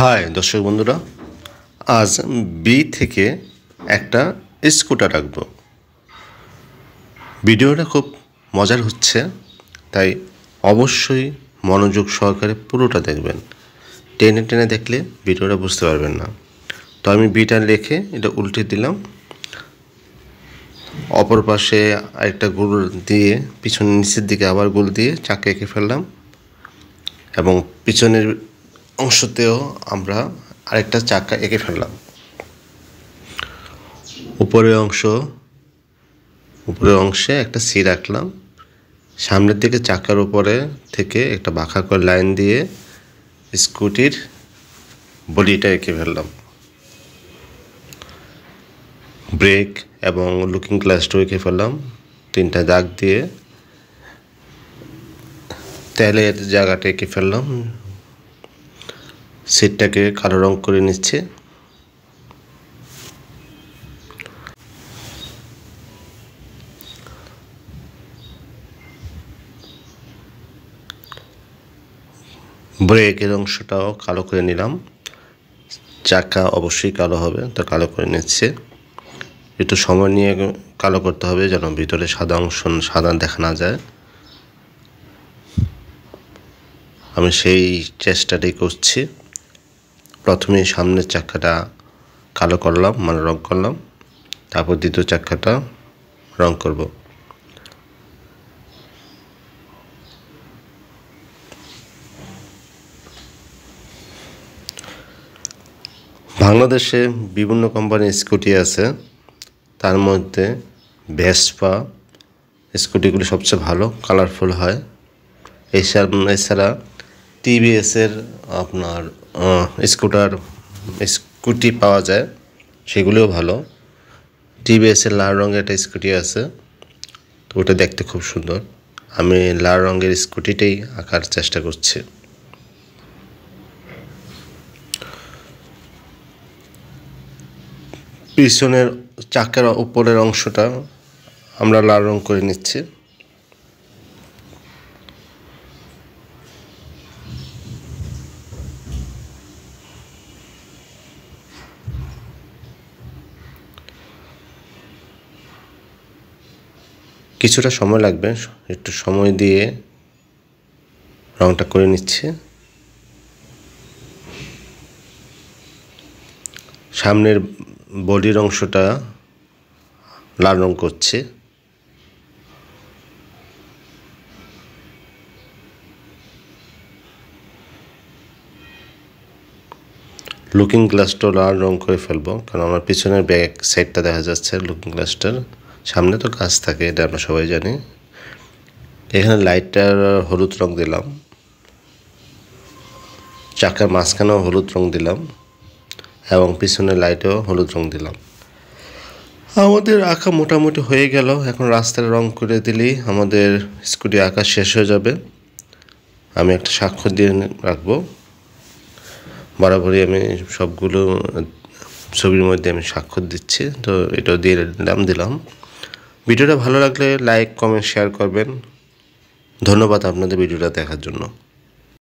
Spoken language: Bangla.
হাই দর্শক বন্ধুরা, আজ বি থেকে একটা স্কুটার রাখবো। ভিডিওটা খুব মজার হচ্ছে, তাই অবশ্যই মনোযোগ সহকারে পুরোটা দেখবেন। টেনে টেনে দেখলে ভিডিওটা বুঝতে পারবেন না। তো আমি বিটা রেখে এটা উল্টে দিলাম, অপর পাশে আরেকটা গোল দিয়ে পিছনের নিচের দিকে আবার গোল দিয়ে চাকা এঁকে ফেললাম এবং পিছনের অংশতেও আমরা আরেকটা চাকা এঁকে ফেললাম। উপরের অংশে একটা সি রাখলাম, সামনের দিকে চাকার উপরে থেকে একটা বাঁকা করে লাইন দিয়ে স্কুটির বডিটা এঁকে ফেললাম। ব্রেক এবং লুকিং গ্লাসটাও এঁকে ফেললাম, তিনটা দাগ দিয়ে তেলের জায়গাটা এঁকে ফেললাম। সিটটাকে কালো রং করে নিচ্ছে। ব্রেকের অংশটাও কালো করে নিলাম, চাকা অবশ্যই কালো হবে, তো কালো করে নিচ্ছে। একটু সময় নিয়ে কালো করতে হবে যেন ভিতরে সাদা অংশ সাদা দেখা না যায়। আমি সেই চেষ্টাটাই করছি। প্রথমে সামনের চাকাটা কালো করলাম, মানে রং করলাম, তারপর দ্বিতীয় চাকাটা রং করব। বাংলাদেশে বিভিন্ন কোম্পানির স্কুটি আছে, তার মধ্যে ভেসপা স্কুটিগুলি সবচেয়ে ভালো, কালারফুল হয়। এছাড়া টিভিএসের আপনার স্কুটি পাওয়া যায়, সেগুলিও ভালো। টিভিএসের লাল রঙের একটা স্কুটি আছে, তো ওটা দেখতে খুব সুন্দর। আমি লাল রঙের স্কুটিটাই আঁকার চেষ্টা করছি। পিছনের চাকার উপরের অংশটা আমরা লাল রং করে নিচ্ছি। কিছুটা সময় লাগবে, একটু সময় দিয়ে রংটা করে নিচ্ছে। সামনের বডির অংশটা লাল রং করছে। লুকিং গ্লাসটাও লাল রং করে ফেলবো, কারণ আমার পিছনের ব্যাক সাইডটা দেখা যাচ্ছে লুকিং গ্লাসটার। সামনে তো কাজ থাকে, এটা আমরা সবাই জানি। এখানে লাইটটার হলুদ রং দিলাম, চাকার মাঝখানেও হলুদ রং দিলাম এবং পিছনের লাইটেও হলুদ রং দিলাম। আমাদের আঁকা মোটামুটি হয়ে গেল। এখন রাস্তায় রং করে দিলেই আমাদের স্কুটি আঁকা শেষ হয়ে যাবে। আমি একটা স্বাক্ষর দিয়ে রাখবো। বরাবরই আমি সবগুলো ছবির মধ্যে আমি স্বাক্ষর দিচ্ছি, তো এটাও দিয়ে দিলাম। ভিডিওটা ভালো লাগলে লাইক, কমেন্ট, শেয়ার করবেন। ধন্যবাদ আপনাদের ভিডিওটা দেখার জন্য।